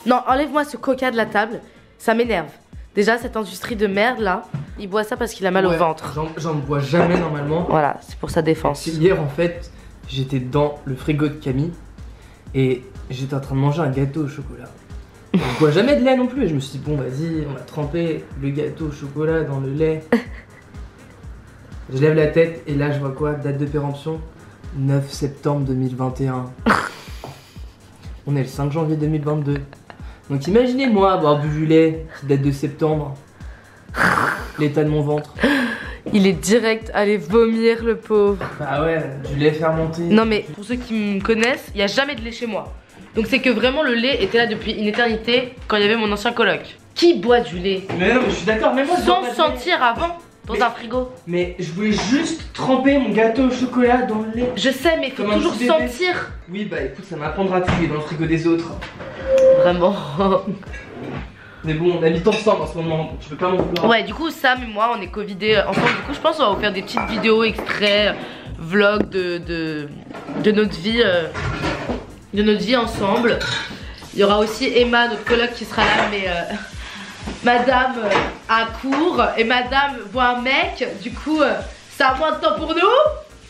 Non, enlève-moi ce coca de la table, ça m'énerve. Déjà, cette industrie de merde là, il boit ça parce qu'il a mal au ventre. J'en bois jamais normalement. Voilà, c'est pour sa défense. Hier en fait, j'étais dans le frigo de Camille et j'étais en train de manger un gâteau au chocolat. Je bois jamais de lait non plus et je me suis dit bon vas-y, on va tremper le gâteau au chocolat dans le lait. Je lève la tête et là je vois quoi? Date de péremption 9 septembre 2021. On est le 5 janvier 2022. Donc imaginez-moi avoir bu du lait qui date de septembre. L'état de mon ventre. Il est direct allé vomir le pauvre. Bah ouais, du lait fermenté. Non mais pour ceux qui me connaissent, il n'y a jamais de lait chez moi. Donc c'est que vraiment le lait était là depuis une éternité quand il y avait mon ancien coloc. Qui boit du lait? Mais non mais je suis d'accord, même moi sans sentir avant dans un frigo. Mais je voulais juste tremper mon gâteau au chocolat dans le lait. Je sais mais il faut toujours sentir. Oui bah écoute, ça m'apprendra à fouiller dans le frigo des autres. Vraiment. Mais bon, on habite ensemble en ce moment, donc tu peux pas m'en vouloir. Ouais, du coup, Sam et moi, on est covidés ensemble. Du coup, je pense qu'on va vous faire des petites vidéos, extraits, vlogs de notre vie, ensemble. Il y aura aussi Emma, notre coloc, qui sera là, mais Madame a cours et Madame voit un mec. Du coup, ça a moins de temps pour nous.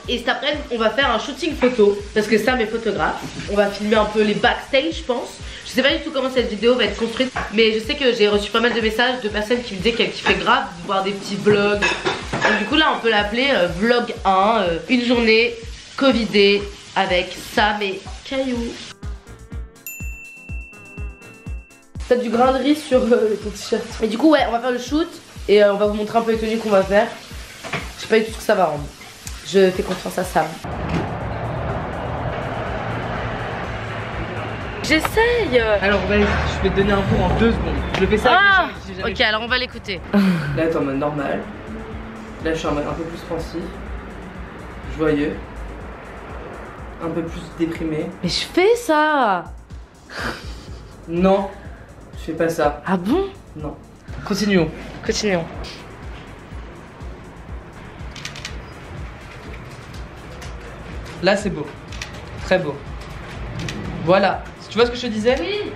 Et cet après-midi, on va faire un shooting photo parce que Sam est photographe. On va filmer un peu les backstage, je pense. Je sais pas du tout comment cette vidéo va être construite, mais je sais que j'ai reçu pas mal de messages de personnes qui me disaient qu'elles kiffaient grave de voir des petits vlogs. Donc du coup là on peut l'appeler vlog 1, une journée covidée avec Sam et Caillou. T'as du grain de riz sur ton t-shirt. Et du coup ouais, on va faire le shoot et on va vous montrer un peu les tenues qu'on va faire. Je sais pas du tout ce que ça va rendre. Je fais confiance à Sam. J'essaye. Alors vas-y, je vais te donner un cours en 2 secondes. Je le fais ça avec les gens. Ok, alors on va l'écouter. Là t'es en mode normal. Là je suis en mode un peu plus pensif. Joyeux. Un peu plus déprimé. Mais je fais ça. Non, je fais pas ça. Ah bon? Non. Continuons. Continuons. Là c'est beau. Très beau. Voilà. Tu vois ce que je te disais? Oui.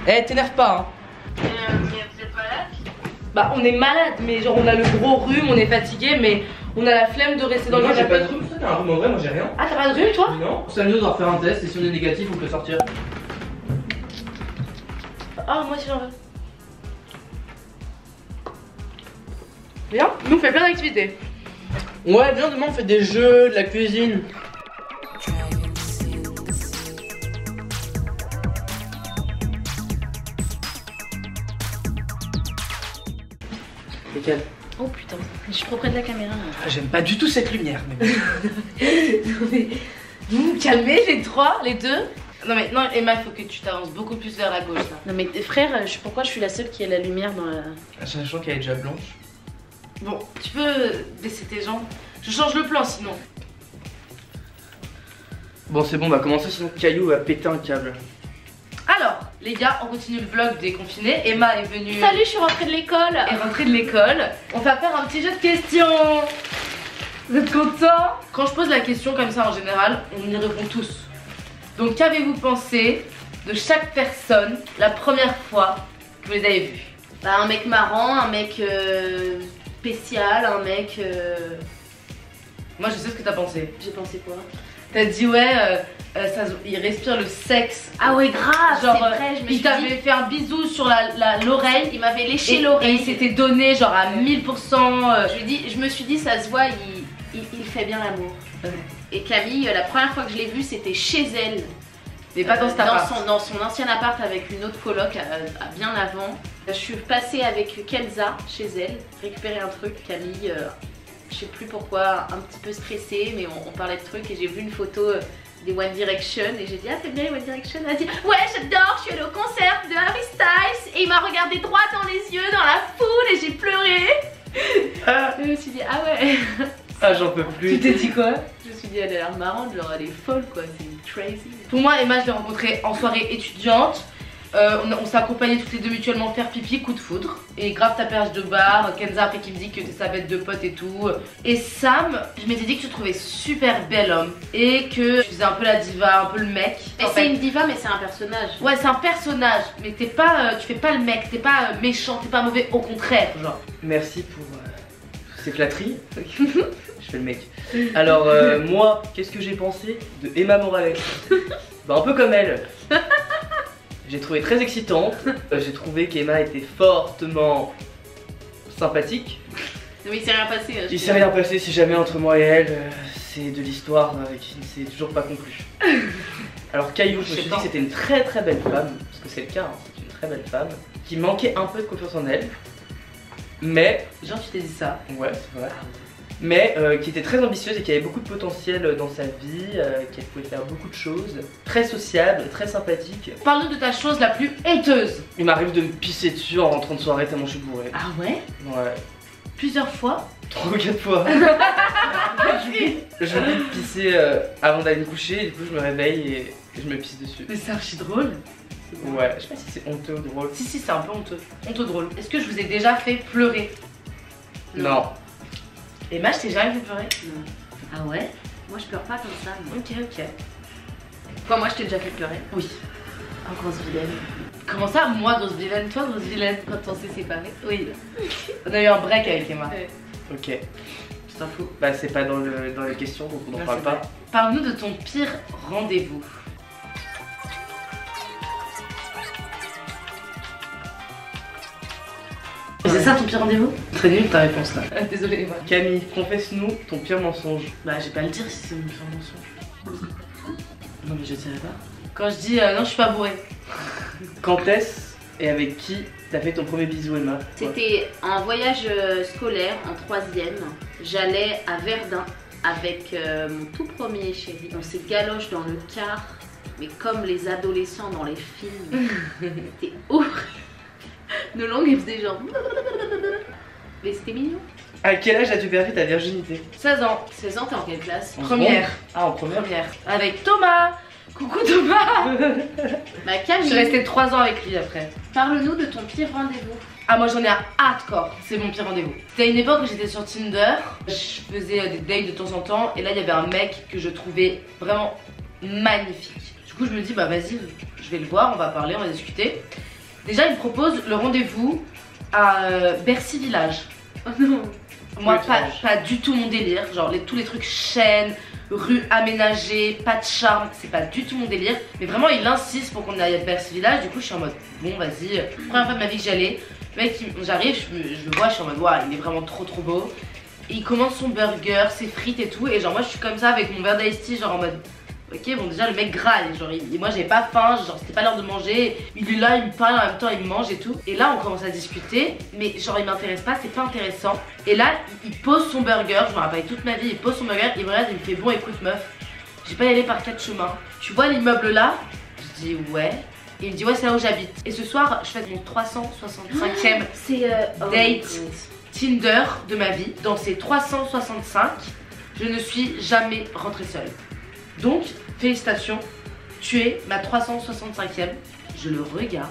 Eh, t'énerve pas hein. Mais vous êtes malade? Bah on est malade, mais genre on a le gros rhume, on est fatigué, mais on a la flemme de rester dans le canapé. Moi j'ai pas de rhume, toi t'as un rhume en vrai, moi j'ai rien. Ah t'as pas de rhume toi? Non. Ça nous doit refaire un test et si on est négatif on peut le sortir. Ah moi aussi j'en veux. Viens, nous on fait plein d'activités. Ouais, viens demain on fait des jeux, de la cuisine. Lesquels? Oh putain, je suis trop près de la caméra. Ah, j'aime pas du tout cette lumière. Mais... Vous vous calmez les trois, les deux? Non mais non Emma, il faut que tu t'avances beaucoup plus vers la gauche là. Non mais frère, pourquoi je suis la seule qui a la lumière dans la... Sachant qu'elle est déjà blanche. Bon, tu peux baisser tes jambes. Je change le plan sinon. Bon c'est bon, on va commencer sinon Caillou va péter un câble. Alors, les gars, on continue le vlog déconfiné. Emma est venue. Salut, je suis rentrée de l'école. Est rentrée de l'école. On va faire un petit jeu de questions. Vous êtes contents? Quand je pose la question comme ça en général, on y répond tous. Donc qu'avez-vous pensé de chaque personne la première fois que vous les avez vus? Bah un mec marrant, un mec spécial, un mec... Moi je sais ce que t'as pensé. J'ai pensé quoi? T'as dit ouais, il respire le sexe. Ah ouais grave, genre, c'est vrai, je me suis il t'avait fait un bisou sur l'oreille. Il m'avait léché Et l'oreille. il s'était donné genre à 1000%. Je me suis dit ça se voit, il fait bien l'amour. Et Camille, la première fois que je l'ai vue c'était chez elle. Mais pas dans cet appart. Dans son ancien appart avec une autre coloc bien avant. Je suis passée avec Kenza chez elle, récupérer un truc. Camille, je sais plus pourquoi, un petit peu stressée, mais on parlait de trucs et j'ai vu une photo des One Direction et j'ai dit ah t'aimes bien les One Direction? Elle a dit ouais j'adore, je suis allée au concert de Harry Styles et il m'a regardé droit dans les yeux dans la foule et j'ai pleuré. Je me suis dit ah ouais. Ah j'en peux plus. Tu t'es dit quoi? Je me suis dit elle a l'air marrante, genre elle est folle quoi, c'est crazy. Pour moi Emma je l'ai rencontrée en soirée étudiante On s'est accompagnés toutes les deux mutuellement faire pipi, coup de foudre. Et grave tapage de barre. Kenza après qui me dit que t'es sa bête de pote et tout. Et Sam, je m'étais dit que tu trouvais super bel homme. Et que tu faisais un peu la diva, un peu le mec. Et c'est une diva mais c'est un personnage. Ouais, c'est un personnage. Mais t'es pas, tu fais pas le mec, t'es pas méchant, t'es pas mauvais, au contraire genre. Merci pour ces flatteries. Je fais le mec. Alors moi, qu'est-ce que j'ai pensé de Emma Morales? Bah un peu comme elle. J'ai trouvé très excitante. J'ai trouvé qu'Emma était fortement sympathique. Mais il s'est rien passé. Il s'est rien passé si jamais entre moi et elle. C'est de l'histoire qui ne s'est toujours pas conclue. Alors Caillou, je me suis dit que c'était une très très belle femme, parce que c'est le cas, hein, c'est une très belle femme, qui manquait un peu de confiance en elle. Mais... Genre tu t'es dit ça? Ouais, c'est vrai. Mais qui était très ambitieuse et qui avait beaucoup de potentiel dans sa vie, qu'elle pouvait faire beaucoup de choses, très sociable, très sympathique. Parle-nous de ta chose la plus hateuse. Il m'arrive de me pisser dessus en rentrant de soirée tellement je suis bourré. Ah ouais? Ouais. Plusieurs fois? 3 ou 4 fois. Je me pisser avant d'aller me coucher et du coup je me réveille et je me pisse dessus. Mais c'est archi drôle. Ouais, je sais pas si c'est honteux ou drôle. Si c'est un peu honteux. Honteux drôle. Est-ce que je vous ai déjà fait pleurer? Non. Emma, je t'ai jamais fait pleurer? Non. Ah ouais? Moi je pleure pas comme ça. Non. Ok. Quoi, moi je t'ai déjà fait pleurer? Oui. En grosse vilaine. Comment ça, moi grosse vilaine, toi grosse vilaine? Quand on s'est séparés. Oui. On a eu un break avec Emma. Ouais. Ok. Tu t'en fous? Bah c'est pas dans les questions donc on n'en Non, parle c'est pas. vrai. Parle-nous de ton pire rendez-vous. C'est ça ton pire rendez-vous? Très nul ta réponse là. Désolée Emma. Camille, confesse-nous ton pire mensonge. Bah j'ai pas à le dire si c'est mon pire mensonge. Non mais je dirais pas. Quand je dis non je suis pas bourrée. Quand est-ce et avec qui t'as fait ton premier bisou Emma? C'était un voyage scolaire en 3ème. J'allais à Verdun avec mon tout premier chéri. On s'est galoche dans le car, mais comme les adolescents dans les films. C'était horrible. Nos langues elles faisaient genre. Mais c'était mignon. À quel âge as-tu perdu ta virginité? 16 ans. 16 ans, t'es en quelle classe? En Première. seconde. Ah en première. Première. Avec Thomas. Coucou Thomas. Bah Je Camille, suis restée 3 ans avec lui après. parle-nous de ton pire rendez-vous. Ah moi j'en ai un hardcore, c'est mon pire rendez-vous. C'était à une époque où j'étais sur Tinder, je faisais des dates de temps en temps et là il y avait un mec que je trouvais vraiment magnifique. Du coup je me dis bah vas-y, je vais le voir, on va parler, on va discuter. Déjà il me propose le rendez-vous à Bercy Village. Oh non. Moi Peu étrange. pas du tout mon délire, genre tous les trucs chaînes, rue aménagée, pas de charme, c'est pas du tout mon délire. Mais vraiment il insiste pour qu'on aille à Bercy Village, du coup je suis en mode bon vas-y, première fois de ma vie que j'y allais. Le mec j'arrive, je le vois, je suis en mode waouh il est vraiment trop beau. Et il commence son burger, ses frites et tout, et genre moi je suis comme ça avec mon verre d'ice tea genre en mode ok bon déjà le mec graille, genre moi j'avais pas faim, genre c'était pas l'heure de manger, il est là, il me parle en même temps, il me mange et tout. Et là on commence à discuter, mais genre il m'intéresse pas, c'est pas intéressant. Et là il pose son burger, je me rappelle toute ma vie, il pose son burger, il me regarde, il me fait bon écoute meuf, j'ai pas y aller par 4 chemins. Tu vois l'immeuble là? Je dis ouais. Et il me dit ouais c'est là où j'habite. Et ce soir je fais mon 365e C'est date Tinder de ma vie. Dans ces 365, je ne suis jamais rentrée seule. Donc, félicitations, tu es ma 365e. Je le regarde.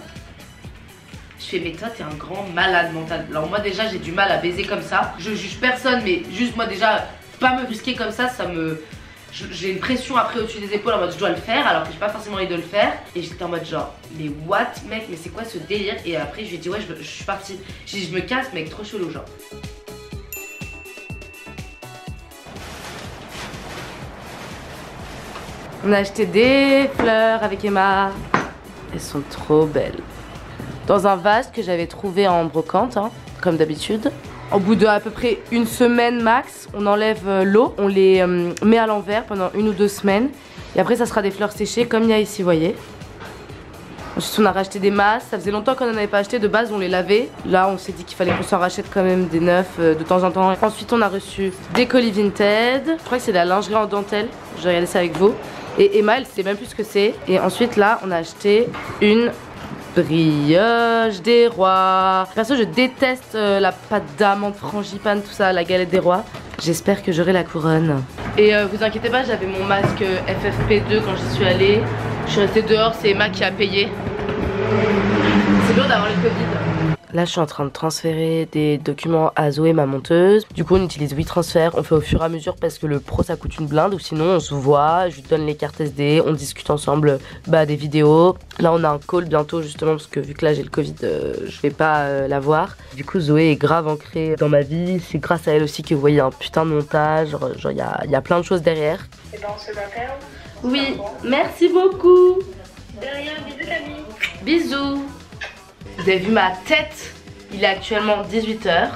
Je fais mais toi t'es un grand malade mental. Alors moi déjà j'ai du mal à baiser comme ça. Je juge personne mais juste moi déjà pas me brusquer comme ça me... J'ai une pression après au-dessus des épaules en mode je dois le faire alors que j'ai pas forcément envie de le faire. Et j'étais en mode genre mais what mec, mais c'est quoi ce délire? Et après je lui ai dit ouais je suis partie. J'ai dit je me casse mec, trop chelou genre. On a acheté des fleurs avec Emma. Elles sont trop belles. Dans un vase que j'avais trouvé en brocante, hein, comme d'habitude. Au bout de à peu près une semaine max, on enlève l'eau, on les met à l'envers pendant 1 ou 2 semaines. Et après ça sera des fleurs séchées comme il y a ici, vous voyez. Ensuite on a racheté des masses, ça faisait longtemps qu'on n'en avait pas acheté, de base on les lavait. Là on s'est dit qu'il fallait qu'on s'en rachète quand même des neufs de temps en temps. Ensuite on a reçu des colis Vinted, je crois que c'est de la lingerie en dentelle, je vais regarder ça avec vous. Et Emma elle sait même plus ce que c'est. Et ensuite là on a acheté une brioche des rois. Perso je déteste la pâte d'amande, frangipane, tout ça, la galette des rois. J'espère que j'aurai la couronne. Et vous inquiétez pas, j'avais mon masque FFP2 quand j'y suis allée. Je suis restée dehors, c'est Emma qui a payé. C'est dur d'avoir le Covid. Là je suis en train de transférer des documents à Zoé, ma monteuse. Du coup on utilise WeTransfer, on fait au fur et à mesure parce que le pro ça coûte une blinde. Ou sinon on se voit, je lui donne les cartes SD, on discute ensemble des vidéos. Là on a un call bientôt justement parce que vu que là j'ai le Covid je vais pas la voir. Du coup Zoé est grave ancrée dans ma vie, c'est grâce à elle aussi que vous voyez un putain de montage. Genre il y a plein de choses derrière. Et ben on se l'appelle. Oui, merci beaucoup. De rien, bisous Camille. Bisous. Vous avez vu ma tête? Il est actuellement 18 h.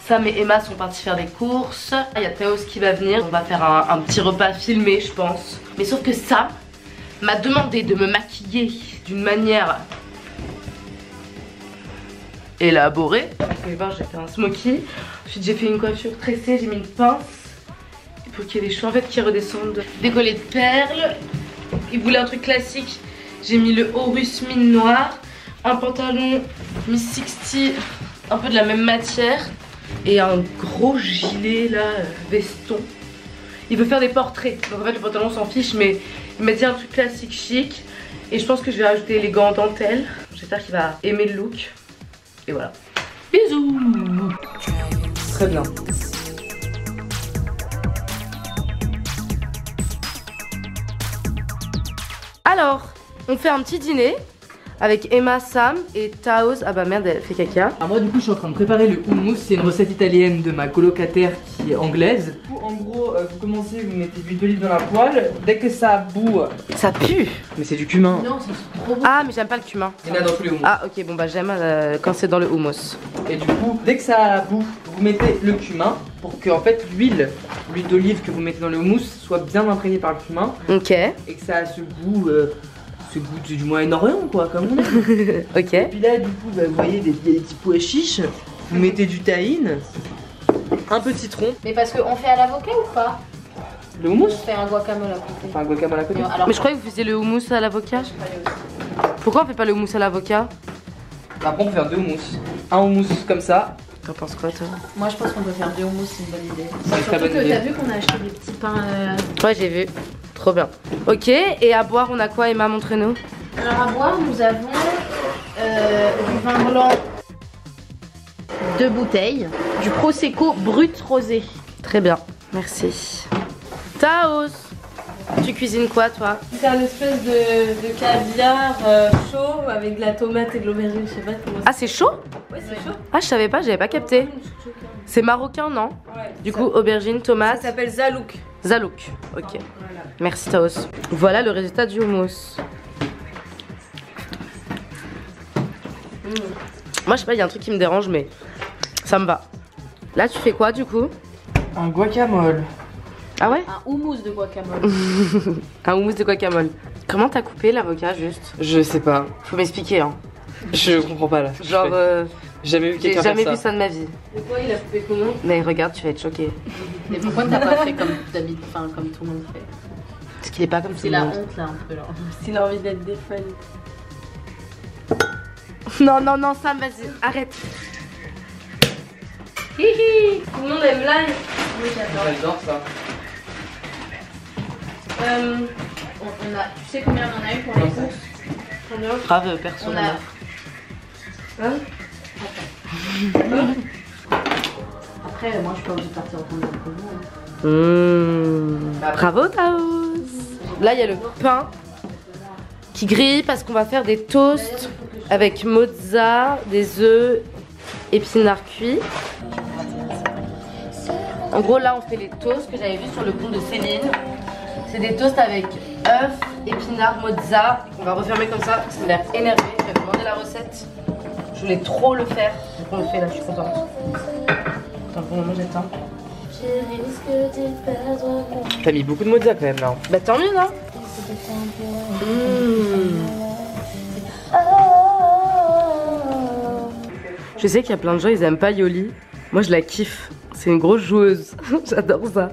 Sam et Emma sont partis faire des courses. Il y a Théos qui va venir. On va faire un petit repas filmé, je pense. Mais sauf que Sam m'a demandé de me maquiller d'une manière élaborée. Au départ, j'ai fait un smoky. Ensuite, j'ai fait une coiffure tressée. J'ai mis une pince pour qu'il y ait les cheveux en fait qui redescendent. Décollé de perles. Il voulait un truc classique. J'ai mis le Horus mine noir. Un pantalon Miss 60, un peu de la même matière. Et un gros gilet là, veston. Il veut faire des portraits. Donc en fait le pantalon s'en fiche, mais il m'a dit un truc classique chic. Et je pense que je vais rajouter les gants en dentelle. J'espère qu'il va aimer le look. Et voilà. Bisous. Très bien. Alors, on fait un petit dîner. Avec Emma, Sam et Taos. Ah bah merde, elle fait caca. Alors moi du coup je suis en train de préparer le hummus. C'est une recette italienne de ma colocataire qui est anglaise. Du coup en gros vous commencez, vous mettez de l'huile d'olive dans la poêle. Dès que ça bout. Ça pue. Mais c'est du cumin. Non, ça sent trop bon. Ah mais j'aime pas le cumin. Il y en a dans tous les hummus. Ah ok, bon bah j'aime quand c'est dans le hummus. Et du coup dès que ça bout, vous mettez le cumin. Pour que en fait l'huile d'olive que vous mettez dans le hummus soit bien imprégnée par le cumin. Ok. Et que ça a ce goût du Moyen-Orient quoi, comme on aime. Ok. Et puis là du coup bah, vous voyez des petits pois chiches. Vous mettez du tahine, un peu de citron. Mais parce qu'on fait à l'avocat ou pas? Le On hummus. fait un guacamole à côté. Enfin un guacamole à côté. Alors, Mais je croyais que vous faisiez le houmous à l'avocat. je ferai aussi. Pourquoi on fait pas le houmous à l'avocat? Après on peut faire deux houmous. Un houmous comme ça. T'en penses quoi toi? Moi je pense qu'on peut faire 2 houmous, c'est une bonne idée. C'est une très Surtout bonne que idée. t'as vu qu'on a acheté des petits pains. Ouais j'ai vu. Trop bien. Ok, et à boire on a quoi Emma, montrez-nous? Alors à boire, nous avons du vin blanc, 2 bouteilles, du Prosecco brut rosé. Très bien, merci. Taos, tu cuisines quoi toi? C'est un espèce de caviar chaud avec de la tomate et de l'aubergine, je sais pas comment Ah c'est chaud? c'est. Ouais, c'est chaud. Ah je savais pas, j'avais pas capté. C'est marocain non? Ouais. Du coup aubergine, Ça tomate, s'appelle zalouk. zalouk. Ok, Voilà. merci Taos. Voilà le résultat du houmous. Moi je sais pas, il y a un truc qui me dérange mais ça me va. Là tu fais quoi du coup? Un guacamole. Ah ouais? Un houmous de guacamole. Un houmous de guacamole. Comment t'as coupé l'avocat juste? Je sais pas. Faut m'expliquer hein. Je comprends pas là. Genre J'ai jamais vu j'ai quelqu'un faire jamais ça. vu ça de ma vie. Et toi, il a coupé comment? Mais regarde, tu vas être choqué. Mais pourquoi t'as pas fait comme d'habitude, enfin comme tout le monde fait? Parce qu'il est pas comme tout C'est le la monde. honte là un peu là. S'il a envie d'être défani. Non, non, non, Sam, vas-y, arrête. Hihi. Tout le monde aime l'ail. Oui j'adore. J'adore ça. On a, tu sais combien on en a eu pour les courses? Combien? Grave, personne. On a. Hein? Après moi je suis pas obligée de partir autant de vous. Bravo, Taos. Là, il y a le pain qui grille parce qu'on va faire des toasts avec mozza, des œufs, épinards cuits. En gros, là, on fait les toasts que j'avais vu sur le compte de Céline. C'est des toasts avec œufs, épinards, mozza. On va refermer comme ça, ça a l'air énervé. Je vais vous demander la recette. Je voulais trop le faire. Donc on le fait là, je suis contente. Attends, pour le moment, j'attends. T'as mis beaucoup de mozza quand même là. Bah tant mieux, non? Je sais qu'il y a plein de gens, ils aiment pas Yoli. Moi, je la kiffe. C'est une grosse joueuse. J'adore ça.